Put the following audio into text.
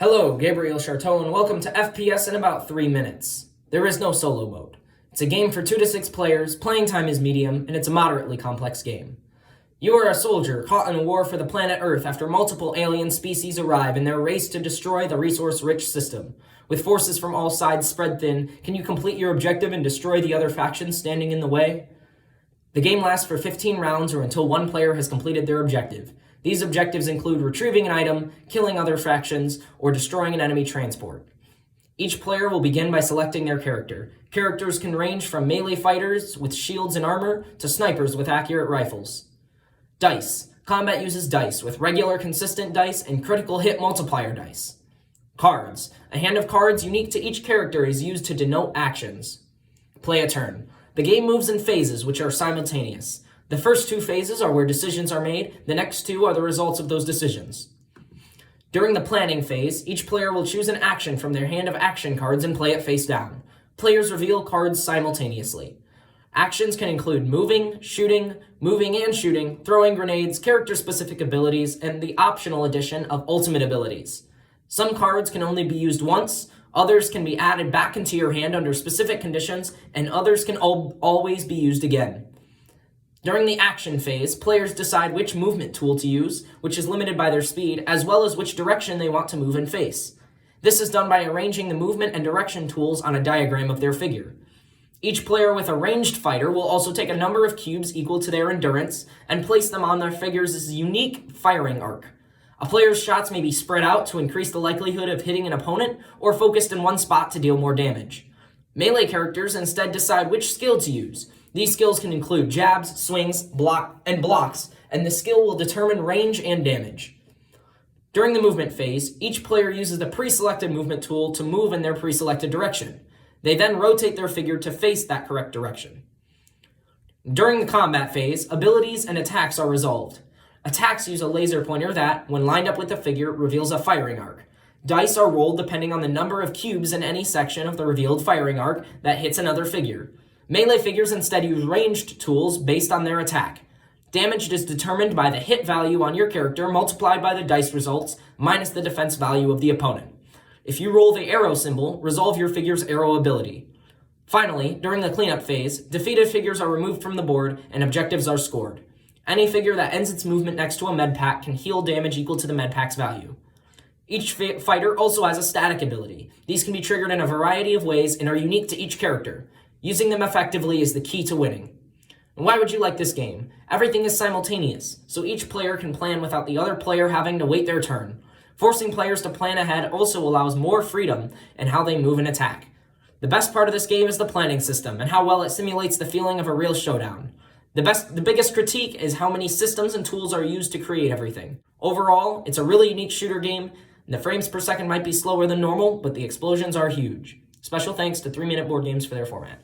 Hello, Gabriel Charteau, and welcome to FPS in about 3 minutes. There is no solo mode. It's a game for 2 to 6 players, playing time is medium, and it's a moderately complex game. You are a soldier caught in a war for the planet Earth after multiple alien species arrive in their race to destroy the resource-rich system. With forces from all sides spread thin, can you complete your objective and destroy the other factions standing in the way? The game lasts for 15 rounds or until one player has completed their objective. These objectives include retrieving an item, killing other factions, or destroying an enemy transport. Each player will begin by selecting their character. Characters can range from melee fighters with shields and armor to snipers with accurate rifles. Dice. Combat uses dice, with regular consistent dice and critical hit multiplier dice. Cards. A hand of cards unique to each character is used to denote actions. Play a turn. The game moves in phases, which are simultaneous. The first 2 phases are where decisions are made, the next 2 are the results of those decisions. During the planning phase, each player will choose an action from their hand of action cards and play it face down. Players reveal cards simultaneously. Actions can include moving and shooting, throwing grenades, character-specific abilities, and the optional addition of ultimate abilities. Some cards can only be used once, others can be added back into your hand under specific conditions, and others can always be used again. During the action phase, players decide which movement tool to use, which is limited by their speed, as well as which direction they want to move and face. This is done by arranging the movement and direction tools on a diagram of their figure. Each player with a ranged fighter will also take a number of cubes equal to their endurance and place them on their figure's unique firing arc. A player's shots may be spread out to increase the likelihood of hitting an opponent or focused in one spot to deal more damage. Melee characters instead decide which skill to use. These skills can include jabs, swings, blocks, and the skill will determine range and damage. During the movement phase, each player uses the pre-selected movement tool to move in their pre-selected direction. They then rotate their figure to face that correct direction. During the combat phase, abilities and attacks are resolved. Attacks use a laser pointer that, when lined up with the figure, reveals a firing arc. Dice are rolled depending on the number of cubes in any section of the revealed firing arc that hits another figure. Melee figures instead use ranged tools based on their attack. Damage is determined by the hit value on your character multiplied by the dice results minus the defense value of the opponent. If you roll the arrow symbol, resolve your figure's arrow ability. Finally, during the cleanup phase, defeated figures are removed from the board and objectives are scored. Any figure that ends its movement next to a med pack can heal damage equal to the med pack's value. Each fighter also has a static ability. These can be triggered in a variety of ways and are unique to each character. Using them effectively is the key to winning. And why would you like this game? Everything is simultaneous, so each player can plan without the other player having to wait their turn. Forcing players to plan ahead also allows more freedom in how they move and attack. The best part of this game is the planning system and how well it simulates the feeling of a real showdown. The biggest critique is how many systems and tools are used to create everything. Overall, it's a really unique shooter game, and the frames per second might be slower than normal, but the explosions are huge. Special thanks to 3 Minute Board Games for their format.